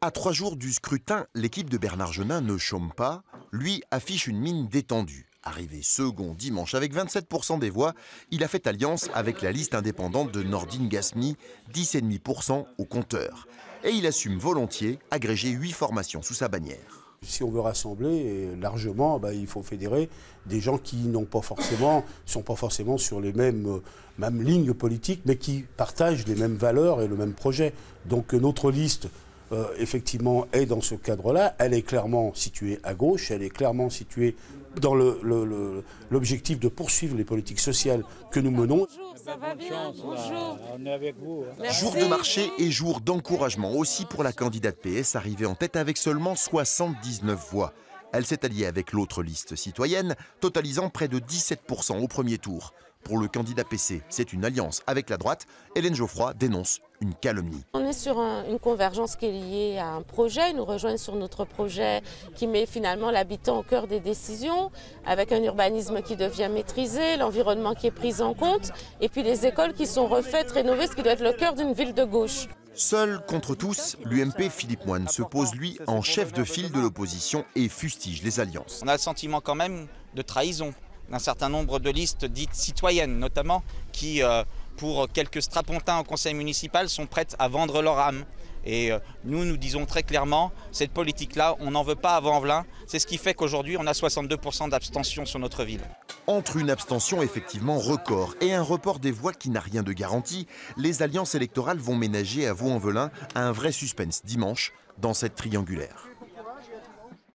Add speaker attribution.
Speaker 1: À 3 jours du scrutin, l'équipe de Bernard Genin ne chôme pas. Lui affiche une mine détendue. Arrivé second dimanche avec 27% des voix, il a fait alliance avec la liste indépendante de Nordine Ghasmi, 10,5% au compteur. Et il assume volontiers agréger 8 formations sous sa bannière.
Speaker 2: Si on veut rassembler largement, il faut fédérer des gens qui n'ont pas forcément, sont pas forcément sur les mêmes lignes politiques, mais qui partagent les mêmes valeurs et le même projet. Donc notre liste, effectivement, est dans ce cadre-là. Elle est clairement située à gauche, elle est clairement située dans l'objectif de poursuivre les politiques sociales que nous menons.
Speaker 3: Bonjour, ça va bien? Bonjour.
Speaker 4: On est avec vous.
Speaker 3: Merci.
Speaker 1: Jour de marché et jour d'encouragement aussi pour la candidate PS arrivée en tête avec seulement 79 voix. Elle s'est alliée avec l'autre liste citoyenne, totalisant près de 17% au premier tour. Pour le candidat PC, c'est une alliance avec la droite. Hélène Geoffroy dénonce une calomnie.
Speaker 3: On est sur une convergence qui est liée à un projet. Ils nous rejoignent sur notre projet qui met finalement l'habitant au cœur des décisions, avec un urbanisme qui devient maîtrisé, l'environnement qui est pris en compte, et puis les écoles qui sont refaites, rénovées, ce qui doit être le cœur d'une ville de gauche.
Speaker 1: Seul contre tous, l'UMP Philippe Moine se pose lui en chef de file de l'opposition et fustige les alliances.
Speaker 5: On a le sentiment quand même de trahison d'un certain nombre de listes dites citoyennes, notamment, qui, pour quelques strapontins au conseil municipal, sont prêtes à vendre leur âme. Et nous disons très clairement, cette politique-là, on n'en veut pas à Vaux-en-Velin. C'est ce qui fait qu'aujourd'hui, on a 62% d'abstention sur notre ville.
Speaker 1: Entre une abstention effectivement record et un report des voix qui n'a rien de garanti, les alliances électorales vont ménager à Vaux-en-Velin un vrai suspense dimanche dans cette triangulaire.